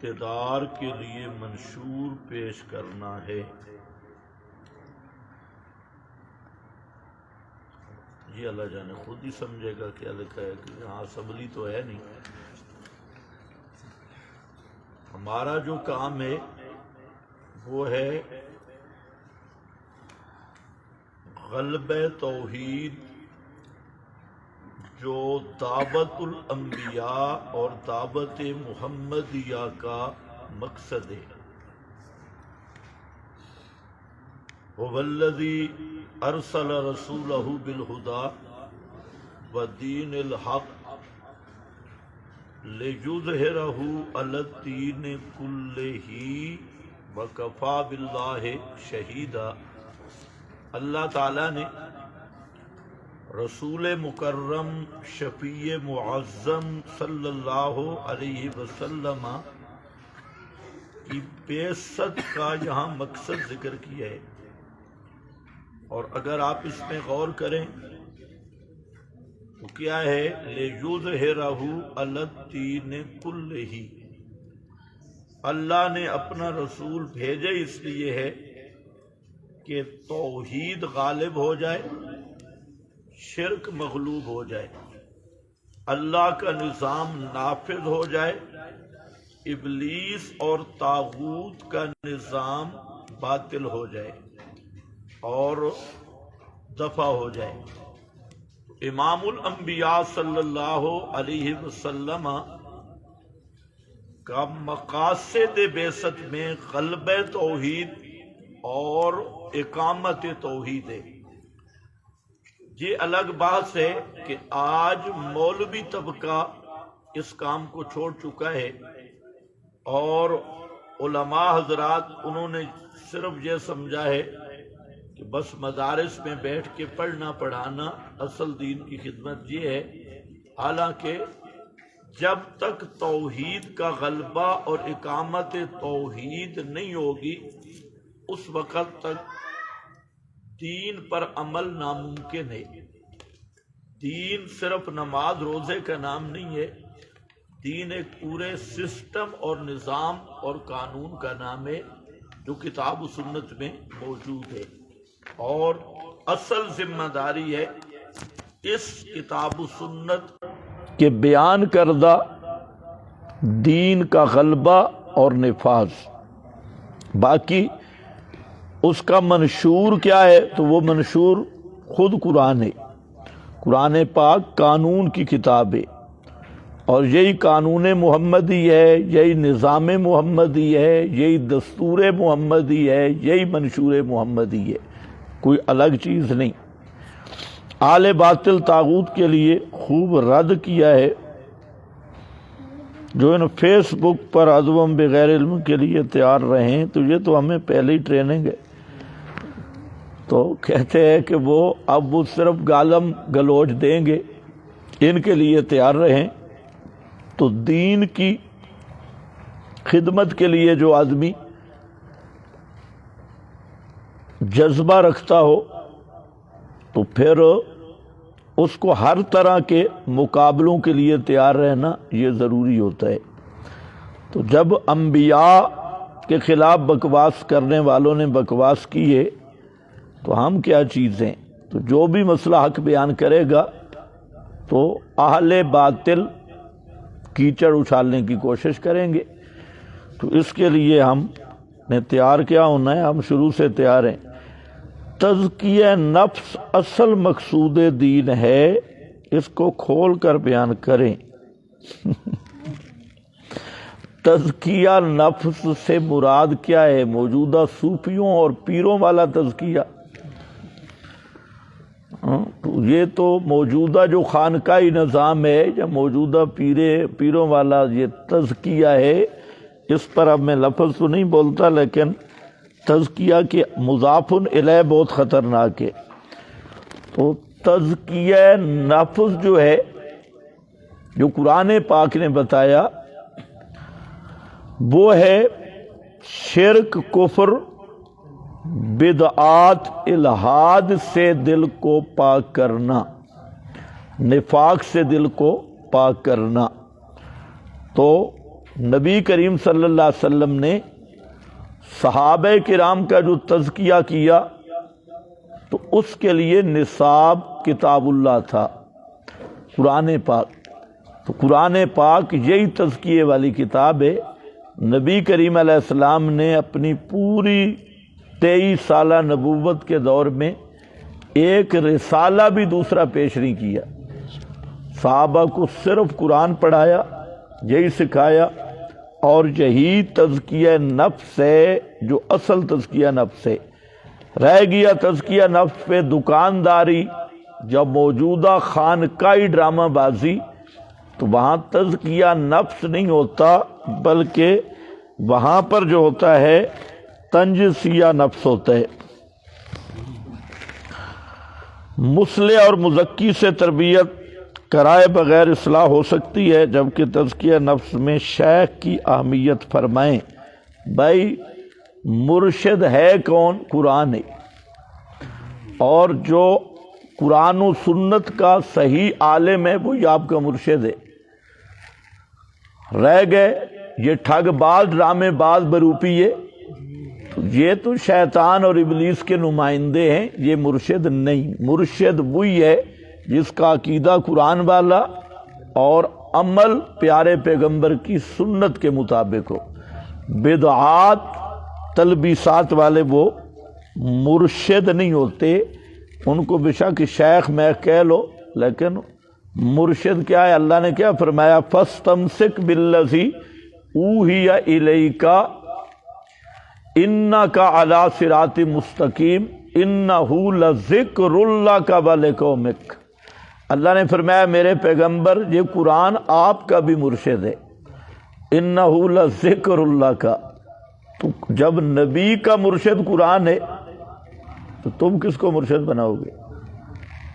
اقتدار کے لیے منشور پیش کرنا ہے۔ یہ اللہ جانے خود ہی سمجھے گا کیا لکھا ہے، کہ یہاں اسمبلی تو ہے نہیں۔ ہمارا جو کام ہے وہ ہے غلبہ توحید، جو دعوت الانبیاء اور دعوت محمدیہ کا مقصد ہے۔ هو الذی ارسل رسولہ بالہدی ودین الحق لِیُظْہِرَہُ عَلَى الدِّینِ کُلِّهِ وَکَفَىٰ بِاللَّهِ شَہِیدًا۔ اللہ تعالیٰ نے رسول مکرم شفیع معظم صلی اللہ علیہ وسلم کی بعثت کا یہاں مقصد ذکر کیا ہے، اور اگر آپ اس میں غور کریں تو کیا ہے، لِیُظْہِرَہُ عَلَى الدِّینِ کُلِّهِ۔ اللہ نے اپنا رسول بھیجے اس لیے ہے کہ توحید غالب ہو جائے، شرک مغلوب ہو جائے، اللہ کا نظام نافذ ہو جائے، ابلیس اور طاغوت کا نظام باطل ہو جائے اور دفع ہو جائے۔ امام الانبیاء صلی اللہ علیہ وسلم کا مقاصد بعثت میں غلبہ توحید اور اقامت توحید ہے۔ یہ الگ بات ہے کہ آج مولوی طبقہ اس کام کو چھوڑ چکا ہے، اور علماء حضرات انہوں نے صرف یہ سمجھا ہے کہ بس مدارس میں بیٹھ کے پڑھنا پڑھانا اصل دین کی خدمت یہ ہے، حالانکہ جب تک توحید کا غلبہ اور اقامت توحید نہیں ہوگی اس وقت تک دین پر عمل ناممکن ہے۔ دین صرف نماز روزے کا نام نہیں ہے، دین ایک پورے سسٹم اور نظام اور قانون کا نام ہے جو کتاب و سنت میں موجود ہے، اور اصل ذمہ داری ہے اس کتاب و سنت کے بیان کردہ دین کا غلبہ اور نفاذ۔ باقی اس کا منشور کیا ہے، تو وہ منشور خود قرآن ہے۔ قرآن پاک قانون کی کتاب ہے، اور یہی قانون محمدی ہے، یہی نظام محمدی ہے، یہی دستور محمدی ہے، یہی منشور محمدی ہے، کوئی الگ چیز نہیں۔ اہل باطل طاغوت کے لیے خوب رد کیا ہے، جو ان فیس بک پر عدوم بغیر علم کے لیے تیار رہیں، تو یہ تو ہمیں پہلے ہی ٹریننگ ہے۔ تو کہتے ہیں کہ اب وہ صرف گالم گلوچ دیں گے، ان کے لیے تیار رہیں۔ تو دین کی خدمت کے لیے جو آدمی جذبہ رکھتا ہو تو پھر اس کو ہر طرح کے مقابلوں کے لیے تیار رہنا یہ ضروری ہوتا ہے۔ تو جب انبیاء کے خلاف بکواس کرنے والوں نے بکواس کی ہے تو ہم کیا چیزیں؟ تو جو بھی مسئلہ حق بیان کرے گا تو اہل باطل کیچڑ اچھالنے کی کوشش کریں گے۔ تو اس کے لیے ہم نے تیار کیا ہونا ہے، ہم شروع سے تیار ہیں۔ تزکیہ نفس اصل مقصود دین ہے، اس کو کھول کر بیان کریں۔ تزکیہ نفس سے مراد کیا ہے؟ موجودہ صوفیوں اور پیروں والا تزکیہ؟ یہ تو موجودہ جو خانقاہی نظام ہے یا موجودہ پیروں والا یہ تزکیہ ہے، اس پر اب میں لفظ تو نہیں بولتا، لیکن تزکیہ کے مضاف الیہ بہت خطرناک ہے۔ تو تزکیہ نفس جو ہے، جو قرآن پاک نے بتایا، وہ ہے شرک، کفر، بدعات، الحاد سے دل کو پاک کرنا، نفاق سے دل کو پاک کرنا۔ تو نبی کریم صلی اللہ علیہ وسلم نے صحابہ کرام کا جو تزکیہ کیا تو اس کے لیے نصاب کتاب اللہ تھا، قرآن پاک۔ تو قرآن پاک یہی تزکیے والی کتاب ہے۔ نبی کریم علیہ السلام نے اپنی پوری 23 سالہ نبوت کے دور میں ایک رسالہ بھی دوسرا پیش نہیں کیا۔ صحابہ کو صرف قرآن پڑھایا، یہی سکھایا، اور یہی تزکیہ نفس ہے جو اصل تزکیہ نفس ہے۔ رہ گیا تزکیہ نفس پہ دکانداری یا موجودہ خانقاہی ڈرامہ بازی، تو وہاں تزکیہ نفس نہیں ہوتا، بلکہ وہاں پر جو ہوتا ہے تنجیہ نفس ہوتا ہے۔ مصلح اور مزکی سے تربیت کرائے بغیر اصلاح ہو سکتی ہے، جبکہ تزکیہ نفس میں شیخ کی اہمیت فرمائیں۔ بھائی مرشد ہے کون؟ قرآن ہے، اور جو قرآن و سنت کا صحیح عالم ہے وہی آپ کا مرشد ہے۔ رہ گئے یہ ٹھگ باز، ڈرامے باز، بروپیے، یہ تو شیطان اور ابلیس کے نمائندے ہیں، یہ مرشد نہیں۔ مرشد وہی ہے جس کا عقیدہ قرآن والا اور عمل پیارے پیغمبر کی سنت کے مطابق ہو۔ بدعات تلبیسات والے وہ مرشد نہیں ہوتے، ان کو بے شک شیخ میں کہہ لو، لیکن مرشد کیا ہے؟ اللہ نے کیا فرمایا؟ فَاسْتَمْسِكْ بِالَّذِي أُوحِيَ إِلَيْكَ إِنَّكَ عَلَىٰ صِرَاطٍ مُسْتَقِيمٍ إِنَّهُ لَذِكْرٌ لَكَ وَلِقَوْمِكَ۔ اللہ نے فرمایا میرے پیغمبر یہ قرآن آپ کا بھی مرشد ہے، إِنَّهُ لَذِكْرٌ لَكَ۔ تو جب نبی کا مرشد قرآن ہے تو تم کس کو مرشد بناؤ گے؟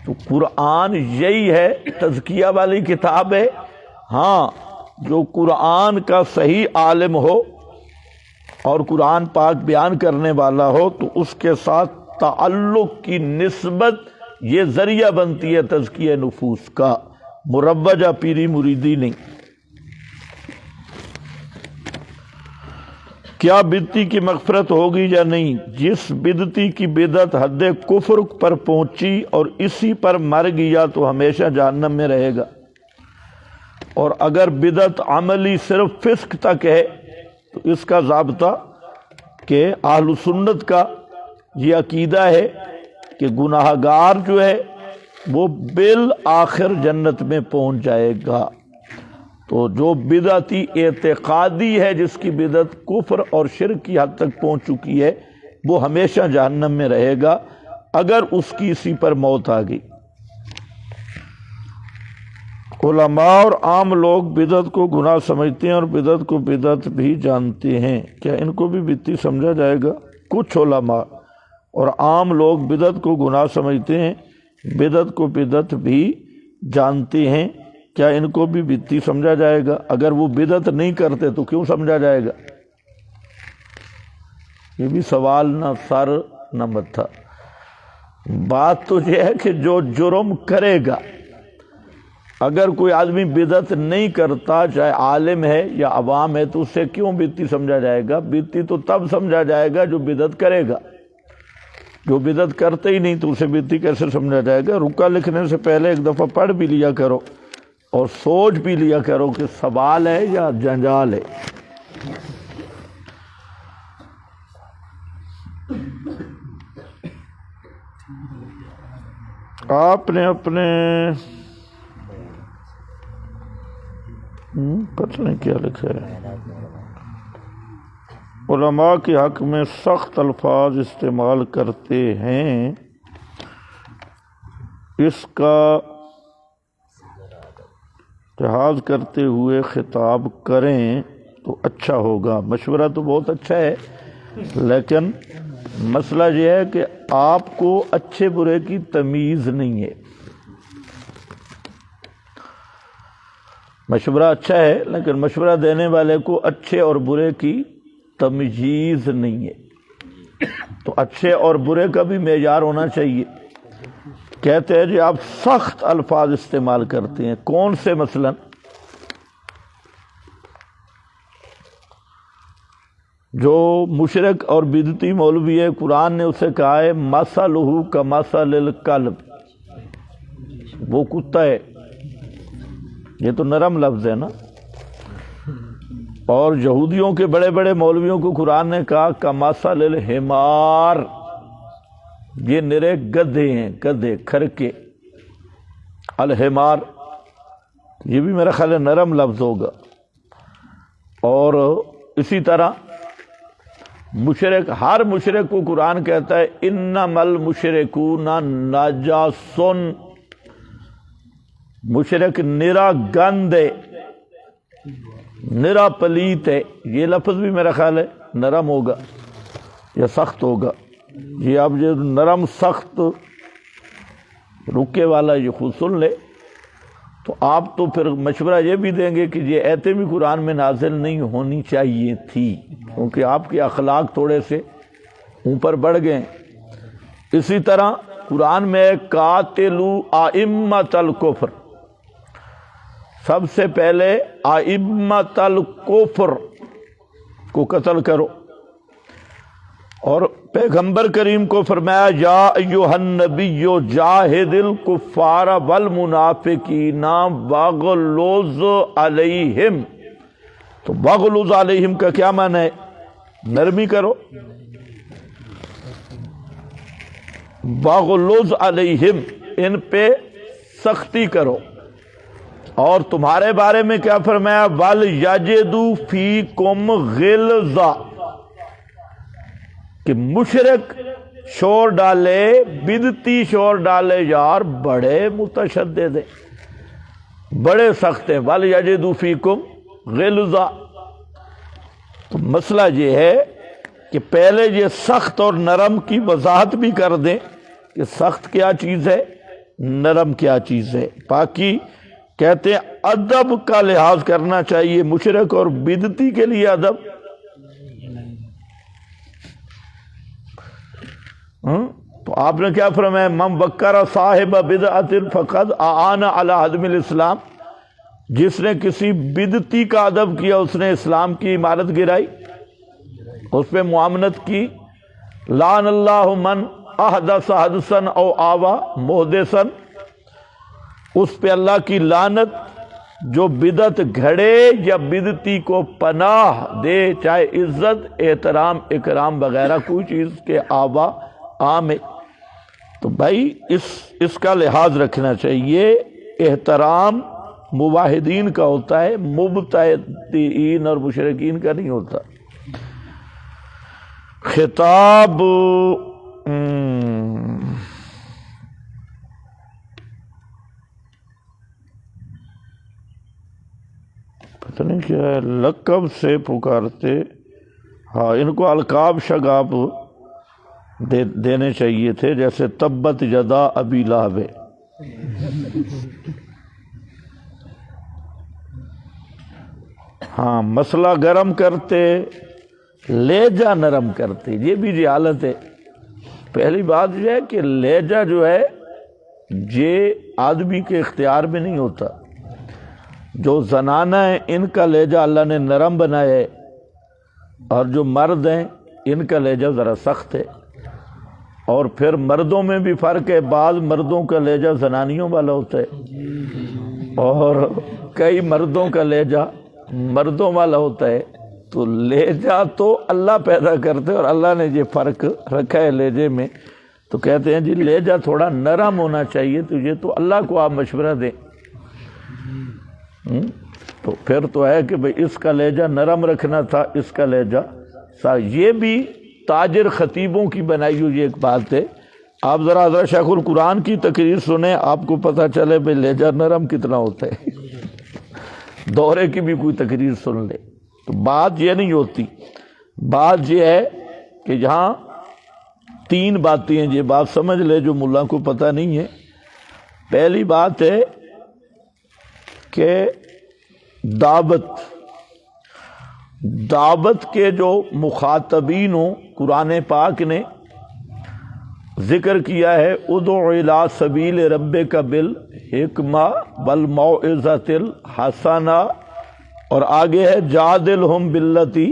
تو قرآن یہی ہے، تزکیہ والی کتاب ہے۔ ہاں جو قرآن کا صحیح عالم ہو اور قرآن پاک بیان کرنے والا ہو تو اس کے ساتھ تعلق کی نسبت یہ ذریعہ بنتی ہے تزکیہ نفوس کا، مروجہ پیری مریدی نہیں۔ کیا بدعتی کی مغفرت ہوگی یا نہیں؟ جس بدعتی کی بدعت حد کفر پر پہنچی اور اسی پر مر گیا تو ہمیشہ جہنم میں رہے گا، اور اگر بدعت عملی صرف فسق تک ہے تو اس کا ضابطہ کہ اہل سنت کا یہ عقیدہ ہے کہ گناہ گار جو ہے وہ بالآخر جنت میں پہنچ جائے گا۔ تو جو بدعتی اعتقادی ہے، جس کی بدعت کفر اور شرک کی حد تک پہنچ چکی ہے، وہ ہمیشہ جہنم میں رہے گا اگر اس کی اسی پر موت آ گئی۔ علماء اور عام لوگ بدعت کو گناہ سمجھتے ہیں اور بدعت کو بدعت بھی جانتے ہیں، کیا ان کو بھی بدعتی سمجھا جائے گا؟ کچھ علماء اور عام لوگ بدعت کو گناہ سمجھتے ہیں، بدعت کو بدعت بھی جانتے ہیں، کیا ان کو بھی بدعتی سمجھا جائے گا؟ اگر وہ بدعت نہیں کرتے تو کیوں سمجھا جائے گا؟ یہ بھی سوال نہ سر نہ متھا۔ بات تو یہ ہے کہ جو جرم کرے گا، اگر کوئی آدمی بدعت نہیں کرتا، چاہے عالم ہے یا عوام ہے، تو اسے کیوں بدعتی سمجھا جائے گا؟ بدعتی تو تب سمجھا جائے گا جو بدعت کرے گا، جو بدعت کرتے ہی نہیں تو اسے بدعتی کیسے سمجھا جائے گا؟ رکا لکھنے سے پہلے ایک دفعہ پڑھ بھی لیا کرو اور سوچ بھی لیا کرو کہ سوال ہے یا جنجال ہے۔ آپ نے اپنے پتہ نہیں کیا لکھا ہے، علماء کے حق میں سخت الفاظ استعمال کرتے ہیں، اس کا لحاظ کرتے ہوئے خطاب کریں تو اچھا ہوگا۔ مشورہ تو بہت اچھا ہے، لیکن مسئلہ یہ ہے کہ آپ کو اچھے برے کی تمیز نہیں ہے۔ مشورہ اچھا ہے لیکن مشورہ دینے والے کو اچھے اور برے کی تمیز نہیں ہے، تو اچھے اور برے کا بھی معیار ہونا چاہیے۔ کہتے ہیں جی آپ سخت الفاظ استعمال کرتے ہیں، کون سے؟ مثلا جو مشرک اور بدعتی مولوی ہے قرآن نے اسے کہا ہے مثلہ کمثل الکلب، وہ کتا ہے، یہ تو نرم لفظ ہے نا. اور یہودیوں کے بڑے بڑے مولویوں کو قرآن نے کہا کمثل الحمار، یہ نرے گدھے ہیں، گدھے کھرکے. الحمار یہ بھی میرا خیال ہے نرم لفظ ہوگا. اور اسی طرح مشرک، ہر مشرک کو قرآن کہتا ہے انما المشرکون نجس، مشرک نرا گند ہے، نرا پلیت ہے. یہ لفظ بھی میرا خیال ہے نرم ہوگا یا سخت ہوگا. یہ اب یہ نرم سخت رکے والا یہ خود سن لے تو آپ تو پھر مشورہ یہ بھی دیں گے کہ یہ ایتیں بھی قرآن میں نازل نہیں ہونی چاہیے تھی، کیونکہ آپ کے اخلاق تھوڑے سے اوپر بڑھ گئے. اسی طرح قرآن میں قاتلوا ائمۃ الکفر، سب سے پہلے ائمۃ الکفر کو قتل کرو. اور پیغمبر کریم کو فرمایا یا ایھا النبی جاہد الکفار والمنافقین واغلظ علیہم. تو واغلظ علیہم کا کیا معنی ہے؟ نرمی کرو. واغلظ علیہم، ان پہ سختی کرو. اور تمہارے بارے میں کیا فرمایا؟ وَلْيَجِدُوا فِيكُمْ غِلْظَةً، کہ مشرک شور ڈالے، بدعتی شور ڈالے، یار بڑے متشدد ہیں، بڑے سخت ہیں. وَلْيَجِدُوا فِيكُمْ غِلْظَةً. تو مسئلہ یہ ہے کہ پہلے یہ سخت اور نرم کی وضاحت بھی کر دیں کہ سخت کیا چیز ہے، نرم کیا چیز ہے. باقی کہتے ہیں ادب کا لحاظ کرنا چاہیے، مشرک اور بدعتی کے لیے ادب. تو آپ نے کیا فرمایا؟ من وقر صاحب بدعت فقد اعان علی ہدم الاسلام، جس نے کسی بدعتی کا ادب کیا اس نے اسلام کی عمارت گرائی، اس پہ معاملت کی. لعن اللہ من احدث حدثا او آوا محدثا، اس پہ اللہ کی لعنت جو بدعت گھڑے یا بدعتی کو پناہ دے، چاہے عزت، احترام، اکرام وغیرہ کوئی چیز کے آوا عام ہے. تو بھائی اس کا لحاظ رکھنا چاہیے. احترام موحدین کا ہوتا ہے، مبتدعین اور مشرکین کا نہیں ہوتا. خطاب پتہ نہیں کیا ہے، لقب سے پکارتے. ہاں، ان کو القاب شگاب دینے چاہیے تھے، جیسے تبت یدا ابی لہب. ہاں، مسئلہ گرم کرتے، لہجہ نرم کرتے، یہ بھی جہالت ہے. پہلی بات یہ ہے کہ لہجہ جو ہے یہ آدمی کے اختیار میں نہیں ہوتا. جو زنانہ ہیں ان کا لہجہ اللہ نے نرم بنایا ہے، اور جو مرد ہیں ان کا لہجہ ذرا سخت ہے. اور پھر مردوں میں بھی فرق ہے، بعض مردوں کا لہجہ زنانیوں والا ہوتا ہے اور کئی مردوں کا لہجہ مردوں والا ہوتا ہے. تو لہجہ تو اللہ پیدا کرتے اور اللہ نے یہ فرق رکھا ہے لہجے میں. تو کہتے ہیں جی لہجہ تھوڑا نرم ہونا چاہیے. تو یہ تو اللہ کو آپ مشورہ دیں. تو پھر تو ہے کہ بھئی اس کا لہجہ نرم رکھنا تھا، اس کا لہجہ یہ بھی تاجر خطیبوں کی بنائی ہوئی ایک بات ہے. آپ ذرا حضرت شیخ القرآن کی تقریر سنیں، آپ کو پتہ چلے بھئی لہجہ نرم کتنا ہوتا ہے. دورے کی بھی کوئی تقریر سن لے. تو بات یہ نہیں ہوتی، بات یہ ہے کہ یہاں تین باتیں ہیں. یہ بات سمجھ لے جو ملا کو پتہ نہیں ہے. پہلی بات ہے کہ دعوت کے جو مخاطبین ہوں، قرآن پاک نے ذکر کیا ہے ادع الی سبیل ربک بالحکمہ والموعظۃ الحسنہ، اور آگے ہے جادلہم باللتی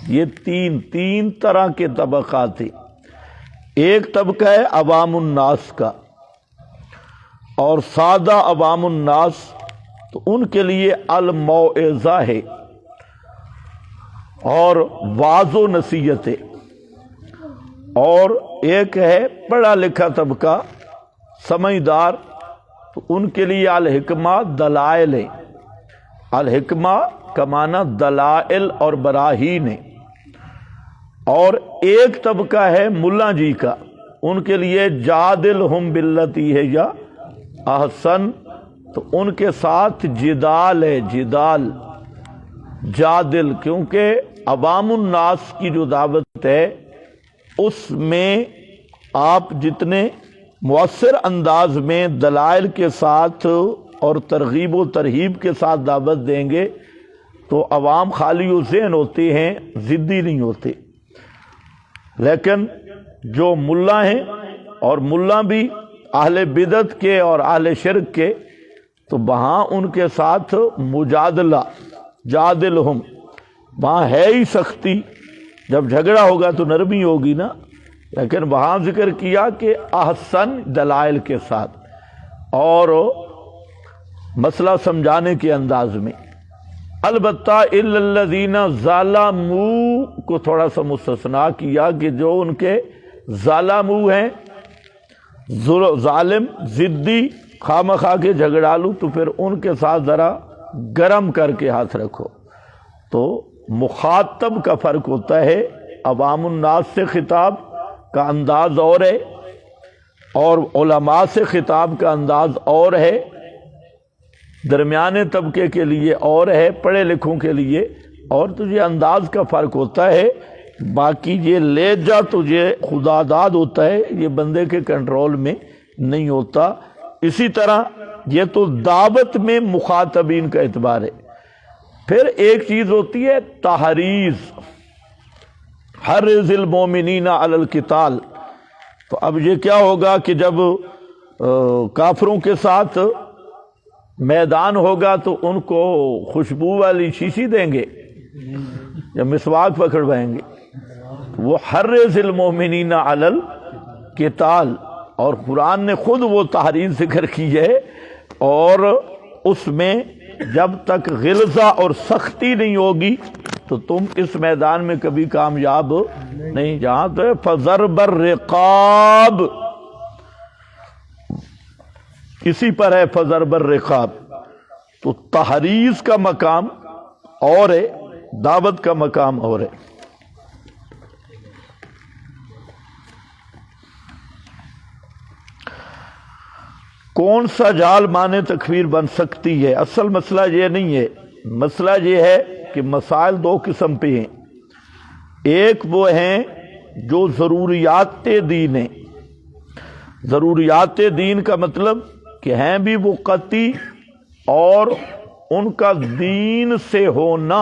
یہ تین طرح کے طبقات تھے. ایک طبقہ ہے عوام الناس کا، اور سادہ عوام الناس تو ان کے لیے الموعظہ ہے اور واعظ و نصیحت ہے. اور ایک ہے پڑھا لکھا طبقہ سمجھدار، تو ان کے لیے الحکمہ دلائل ہے. الحکمہ کا معنی دلائل اور براہین ہے. اور ایک طبقہ ہے ملا جی کا، ان کے لیے جادلہم باللتی ہے یا احسن، تو ان کے ساتھ جدال ہے، جادل، کیونکہ عوام الناس کی جو دعوت ہے اس میں آپ جتنے مؤثر انداز میں دلائل کے ساتھ اور ترغیب و ترہیب کے ساتھ دعوت دیں گے تو عوام خالی و ذہن ہوتے ہیں، ضدی نہیں ہوتے. لیکن جو ملا ہیں، اور ملا بھی اہل بدعت کے اور اہل شرک کے، تو وہاں ان کے ساتھ مجادلہ، جادلہم، وہاں ہے ہی سختی. جب جھگڑا ہوگا تو نرمی ہوگی نا، لیکن وہاں ذکر کیا کہ احسن دلائل کے ساتھ اور مسئلہ سمجھانے کے انداز میں. البتہ الا الذین ظلموا کو تھوڑا سا مستثنا کیا کہ جو ان کے ظالموا ہیں، ظالم، ضدی، خواہ کے جھگڑالو، تو پھر ان کے ساتھ ذرا گرم کر کے ہاتھ رکھو. تو مخاطب کا فرق ہوتا ہے. عوام الناس سے خطاب کا انداز اور ہے، اور علماء سے خطاب کا انداز اور ہے، درمیانے طبقے کے لیے اور ہے، پڑھے لکھوں کے لیے اور. تو یہ انداز کا فرق ہوتا ہے. باقی یہ لہجہ تو یہ خدا داد ہوتا ہے، یہ بندے کے کنٹرول میں نہیں ہوتا. اسی طرح یہ تو دعوت میں مخاطبین کا اعتبار ہے. پھر ایک چیز ہوتی ہے تحریض، حرض المومنین علی القتال. تو اب یہ کیا ہوگا کہ جب کافروں کے ساتھ میدان ہوگا تو ان کو خوشبو والی شیشی دیں گے یا مسواک پکڑوائیں گے؟ وہ حرض المومنین علی القتال، اور قرآن نے خود وہ تحریض ذکر کی ہے. اور اس میں جب تک غلظہ اور سختی نہیں ہوگی تو تم اس میدان میں کبھی کامیاب نہیں. جہاں تو فضرب الرقاب، اسی پر ہے فضرب الرقاب. تو تحریض کا مقام اور ہے، دعوت کا مقام اور ہے. کون سا جال معنی تکفیر بن سکتی ہے؟ اصل مسئلہ یہ نہیں ہے. مسئلہ یہ ہے کہ مسائل دو قسم پہ ہیں. ایک وہ ہیں جو ضروریات دین ہیں. ضروریات دین کا مطلب کہ ہیں بھی وہ قطعی، اور ان کا دین سے ہونا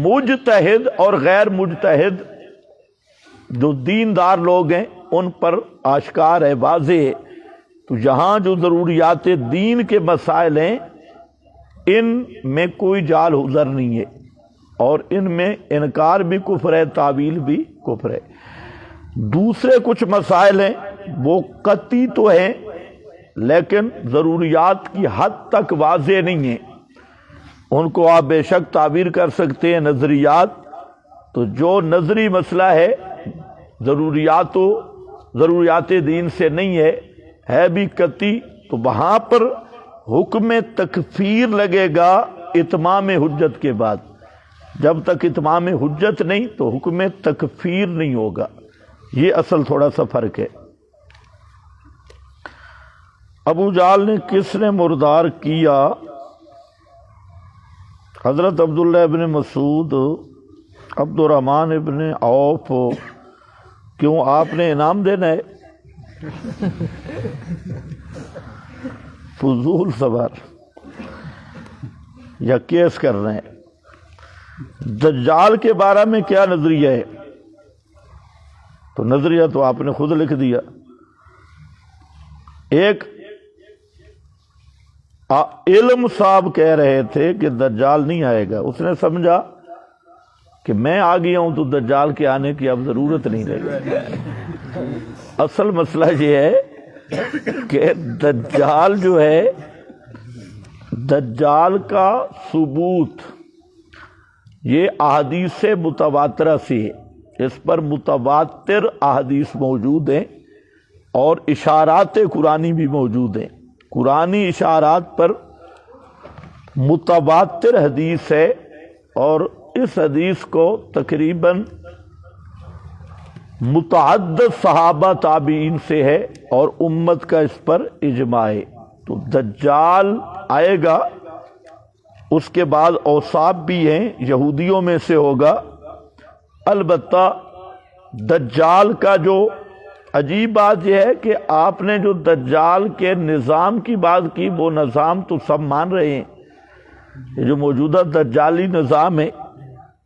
مجتہد اور غیر مجتہد جو دیندار لوگ ہیں ان پر آشکار ہے، واضح ہے. تو یہاں جو ضروریات دین کے مسائل ہیں ان میں کوئی جال حضر نہیں ہے، اور ان میں انکار بھی کفر ہے، تعویل بھی کفر ہے. دوسرے کچھ مسائل ہیں وہ قطعی تو ہیں لیکن ضروریات کی حد تک واضح نہیں ہیں. ان کو آپ بے شک تعبیر کر سکتے ہیں نظریات. تو جو نظری مسئلہ ہے ضروریات دین سے نہیں ہے بھی قطعی، تو وہاں پر حکم تکفیر لگے گا اتمام حجت کے بعد. جب تک اتمام حجت نہیں تو حکم تکفیر نہیں ہوگا. یہ اصل تھوڑا سا فرق ہے. ابو جہل نے کس نے مردار کیا؟ حضرت عبداللہ ابن مسعود، عبد الرحمن ابن عوف. کیوں آپ نے انعام دینا ہے؟ فضول سوال یا کیس کر رہے ہیں. دجال کے بارے میں کیا نظریہ ہے؟ تو نظریہ تو آپ نے خود لکھ دیا. ایک علم صاحب کہہ رہے تھے کہ دجال نہیں آئے گا. اس نے سمجھا کہ میں آ گیا ہوں تو دجال کے آنے کی اب ضرورت نہیں رہی۔ اصل مسئلہ یہ ہے کہ دجال جو ہے، دجال کا ثبوت یہ احادیث متواترہ سے ہے، اس پر متواتر احادیث موجود ہیں اور اشارات قرآنی بھی موجود ہیں۔ قرآنی اشارات پر متواتر حدیث ہے، اور اس حدیث کو تقریباً متعدد صحابہ تابعین سے ہے اور امت کا اس پر اجماع ہے۔ تو دجال آئے گا، اس کے بعد اوصاف بھی ہیں، یہودیوں میں سے ہوگا۔ البتہ دجال کا جو عجیب بات یہ ہے کہ آپ نے جو دجال کے نظام کی بات کی، وہ نظام تو سب مان رہے ہیں، یہ جو موجودہ دجالی نظام ہے،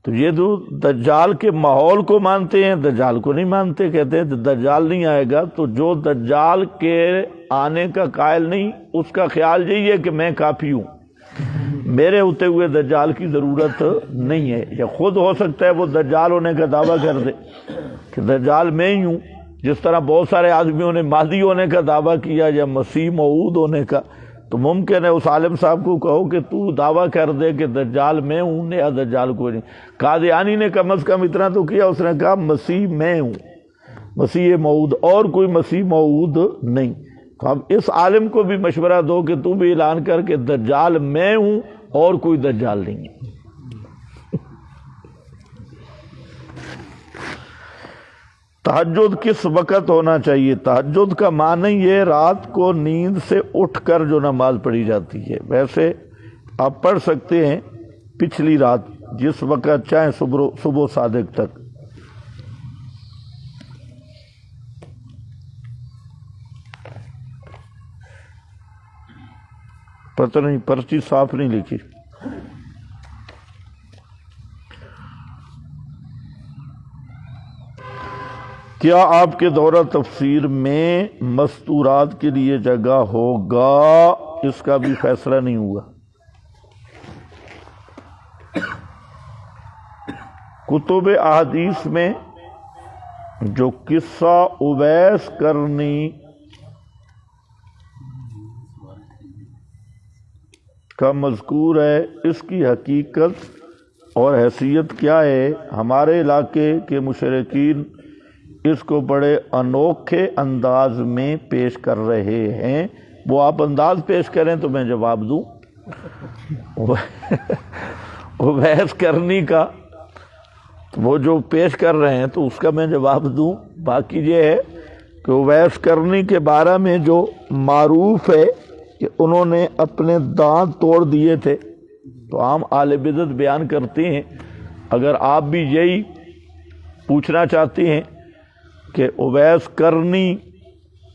تو یہ جو دجال کے ماحول کو مانتے ہیں دجال کو نہیں مانتے، کہتے ہیں دجال نہیں آئے گا۔ تو جو دجال کے آنے کا قائل نہیں، اس کا خیال یہی ہے کہ میں کافی ہوں، میرے ہوتے ہوئے دجال کی ضرورت نہیں ہے، یا خود ہو سکتا ہے وہ دجال ہونے کا دعویٰ کر دے کہ دجال میں ہی ہوں، جس طرح بہت سارے آدمیوں نے مہدی ہونے کا دعویٰ کیا یا مسیح موعود ہونے کا۔ تو ممکن ہے اس عالم صاحب کو کہو کہ تو دعویٰ کر دے کہ دجال میں ہوں، یا دجال کوئی نہیں۔ قادیانی نے کم از کم اتنا تو کیا، اس نے کہا مسیح میں ہوں، مسیح موعود، اور کوئی مسیح موعود نہیں۔ تو اب اس عالم کو بھی مشورہ دو کہ تو بھی اعلان کر کہ دجال میں ہوں اور کوئی دجال نہیں ہے۔ تہجد کس وقت ہونا چاہیے؟ تہجد کا معنی یہ رات کو نیند سے اٹھ کر جو نماز پڑھی جاتی ہے، ویسے آپ پڑھ سکتے ہیں پچھلی رات جس وقت چاہیں، صبح صادق تک۔ پتہ نہیں پرچی صاف نہیں لکھی۔ کیا آپ کے دورہ تفسیر میں مستورات کے لیے جگہ ہوگا؟ اس کا بھی فیصلہ نہیں ہوا۔ کتب احادیث میں جو قصہ اویس کرنی کا مذکور ہے، اس کی حقیقت اور حیثیت کیا ہے؟ ہمارے علاقے کے مشرکین اس کو بڑے انوکھے انداز میں پیش کر رہے ہیں۔ وہ آپ انداز پیش کریں تو میں جواب دوں۔ اویس کرنی کا وہ جو پیش کر رہے ہیں تو اس کا میں جواب دوں۔ باقی یہ ہے کہ اویس کرنی کے بارے میں جو معروف ہے کہ انہوں نے اپنے دانت توڑ دیے تھے، تو عام اہل بدعت بیان کرتے ہیں۔ اگر آپ بھی یہی پوچھنا چاہتے ہیں کہ اویس کرنی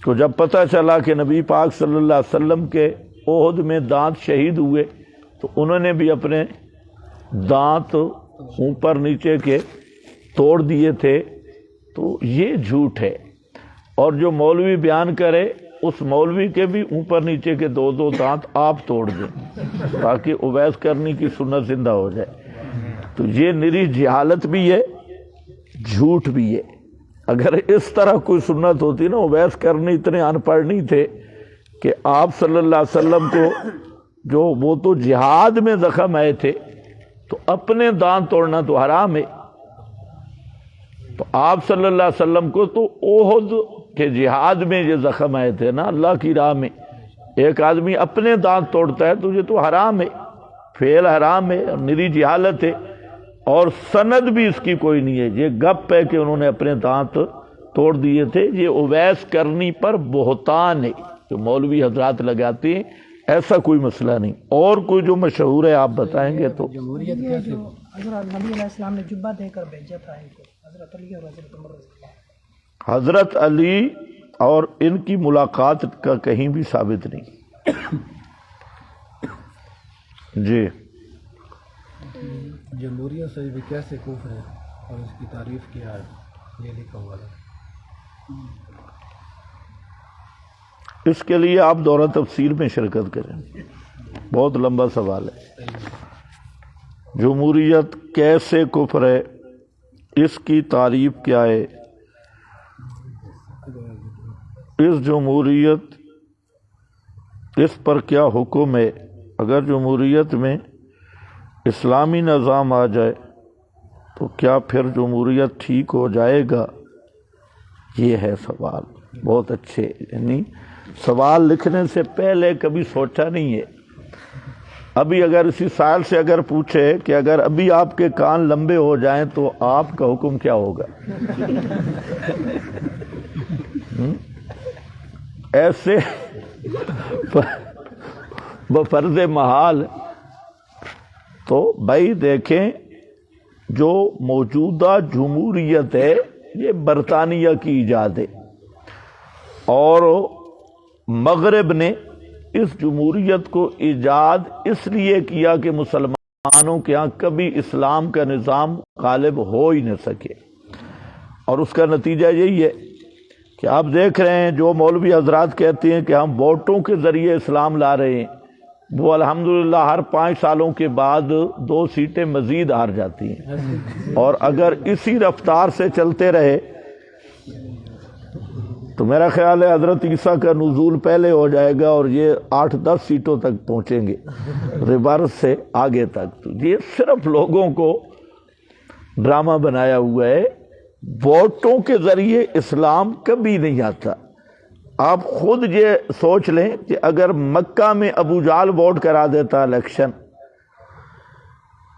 کو جب پتہ چلا کہ نبی پاک صلی اللہ علیہ وسلم کے احد میں دانت شہید ہوئے، تو انہوں نے بھی اپنے دانت اوپر نیچے کے توڑ دیے تھے، تو یہ جھوٹ ہے۔ اور جو مولوی بیان کرے اس مولوی کے بھی اوپر نیچے کے دو دو دانت آپ توڑ دیں تاکہ اویس کرنی کی سنت زندہ ہو جائے۔ تو یہ نری جہالت بھی ہے، جھوٹ بھی ہے۔ اگر اس طرح کوئی سنت ہوتی نا، اویس کرنی اتنے ان پڑھ نہیں تھے کہ آپ صلی اللہ علیہ وسلم کو جو وہ تو جہاد میں زخم آئے تھے، تو اپنے دانت توڑنا تو حرام ہے۔ تو آپ صلی اللہ علیہ وسلم کو تو احد کے جہاد میں یہ زخم آئے تھے نا، اللہ کی راہ میں۔ ایک آدمی اپنے دانت توڑتا ہے تو یہ تو حرام ہے، فعل حرام ہے، نری جہالت ہے، اور سند بھی اس کی کوئی نہیں ہے۔ یہ گپ ہے کہ انہوں نے اپنے دانت توڑ دیے تھے، یہ اویس کرنی پر بہتان ہے جو مولوی حضرات لگاتے ہیں، ایسا کوئی مسئلہ نہیں۔ اور کوئی جو مشہور ہے آپ بتائیں گے تو۔ جمہوریت کیسے؟ حضرت نبی علیہ السلام نے جبہ دے کر بھیجا تھا ان کو، حضرت علی اور حضرت عمر رضی اللہ عنہ۔ حضرت علی اور ان کی ملاقات کا کہیں بھی ثابت نہیں۔ جی جمہوریت سے بھی کیسے کفر ہے اور اس کی تعریف کیا ہے، یہ لکھا ہوا ہے۔ اس کے لیے آپ دورہ تفسیر میں شرکت کریں، بہت لمبا سوال ہے۔ جمہوریت کیسے کفر ہے اس کی تعریف کیا ہے؟ اس جمہوریت، اس پر کیا حکم ہے؟ اگر جمہوریت میں اسلامی نظام آ جائے تو کیا پھر جمہوریت ٹھیک ہو جائے گا؟ یہ ہے سوال۔ بہت اچھے، یعنی سوال لکھنے سے پہلے کبھی سوچا نہیں ہے۔ ابھی اگر اسی سائل سے اگر پوچھے کہ اگر ابھی آپ کے کان لمبے ہو جائیں تو آپ کا حکم کیا ہوگا؟ ایسے بفرض محال تو بھائی دیکھیں، جو موجودہ جمہوریت ہے یہ برطانیہ کی ایجاد ہے، اور مغرب نے اس جمہوریت کو ایجاد اس لیے کیا کہ مسلمانوں کے ہاں کبھی اسلام کا نظام غالب ہو ہی نہ سکے، اور اس کا نتیجہ یہی ہے کہ آپ دیکھ رہے ہیں جو مولوی حضرات کہتے ہیں کہ ہم ووٹوں کے ذریعے اسلام لا رہے ہیں، وہ الحمدللہ ہر 5 سالوں کے بعد 2 سیٹیں مزید ہار جاتی ہیں، اور اگر اسی رفتار سے چلتے رہے تو میرا خیال ہے حضرت عیسیٰ کا نزول پہلے ہو جائے گا اور یہ 8-10 سیٹوں تک پہنچیں گے، ریورس سے آگے تک۔ تو یہ صرف لوگوں کو ڈرامہ بنایا ہوا ہے، ووٹوں کے ذریعے اسلام کبھی نہیں آتا۔ آپ خود یہ سوچ لیں کہ اگر مکہ میں ابو جہل ووٹ کرا دیتا الیکشن،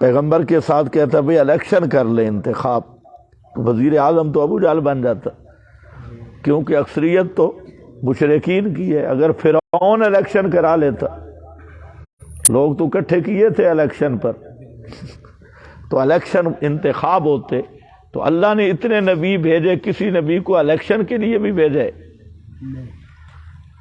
پیغمبر کے ساتھ کہتا بھئی الیکشن کر لیں انتخاب، وزیر اعظم تو ابو جہل بن جاتا، کیونکہ اکثریت تو مشرکین کی ہے۔ اگر فرعون الیکشن کرا لیتا، لوگ تو اکٹھے کیے تھے الیکشن پر، تو الیکشن انتخاب ہوتے، تو اللہ نے اتنے نبی بھیجے، کسی نبی کو الیکشن کے لیے بھی بھیجے؟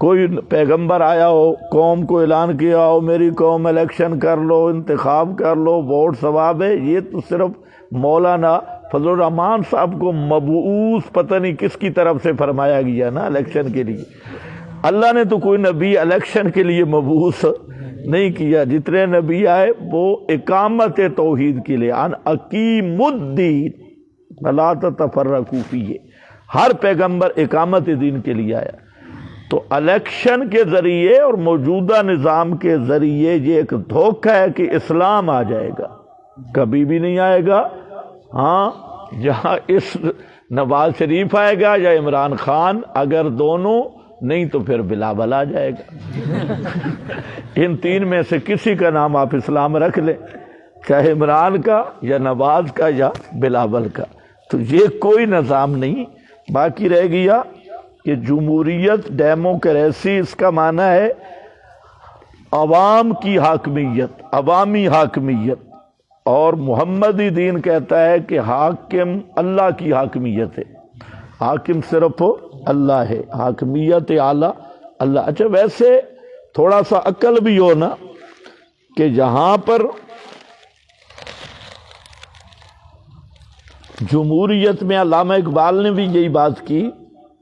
کوئی پیغمبر آیا ہو، قوم کو اعلان کیا ہو میری قوم الیکشن کر لو، انتخاب کر لو، ووٹ ثواب ہے؟ یہ تو صرف مولانا فضل الرحمان صاحب کو مبعوث پتہ نہیں کس کی طرف سے فرمایا گیا نا الیکشن کے لیے۔ اللہ نے تو کوئی نبی الیکشن کے لیے مبعوث نہیں کیا، جتنے نبی آئے وہ اقامت توحید کے لیے، ان اقیم الدین ولا تتفرقوا فیہ، ہر پیغمبر اقامت دین کے لیے آیا۔ تو الیکشن کے ذریعے اور موجودہ نظام کے ذریعے یہ ایک دھوکہ ہے کہ اسلام آ جائے گا، کبھی بھی نہیں آئے گا۔ ہاں، جہاں اس نواز شریف آئے گا یا عمران خان، اگر دونوں نہیں تو پھر بلاول آ جائے گا۔ ان 3 میں سے کسی کا نام آپ اسلام رکھ لیں، چاہے عمران کا یا نواز کا یا بلاول کا، تو یہ کوئی نظام نہیں۔ باقی رہ گیا کہ جمہوریت، ڈیموکریسی، اس کا معنی ہے عوام کی حاکمیت، عوامی حاکمیت، اور محمدی دین کہتا ہے کہ حاکم اللہ کی حاکمیت ہے، حاکم صرف اللہ ہے، حاکمیت اعلیٰ اللہ۔ اچھا ویسے تھوڑا سا عقل بھی ہو نا کہ جہاں پر جمہوریت میں علامہ اقبال نے بھی یہی بات کی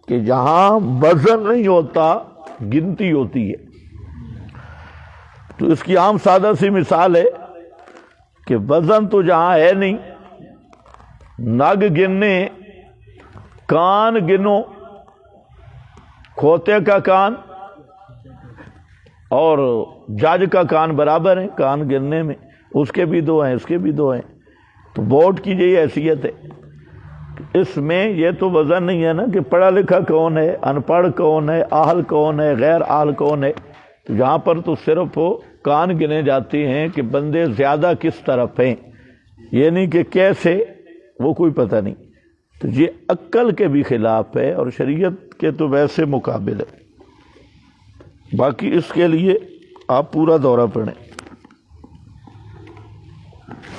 کہ جہاں وزن نہیں ہوتا گنتی ہوتی ہے، تو اس کی عام سادہ سی مثال ہے کہ وزن تو جہاں ہے نہیں، نگ گننے، کان گنو، کھوتے کا کان اور جج کا کان برابر ہیں کان گننے میں، اس کے بھی 2 ہیں، اس کے بھی 2 ہیں۔ تو ووٹ کی یہی حیثیت ہے، اس میں یہ تو وزن نہیں ہے نا کہ پڑھا لکھا کون ہے، ان پڑھ کون ہے، اہل کون ہے، غیر اہل کون ہے۔ تو جہاں پر تو صرف کان گنے جاتے ہیں کہ بندے زیادہ کس طرف ہیں، یہ نہیں کہ کیسے، وہ کوئی پتہ نہیں۔ تو یہ عقل کے بھی خلاف ہے اور شریعت کے تو ویسے مقابل ہے۔ باقی اس کے لیے آپ پورا دورہ پڑھیں۔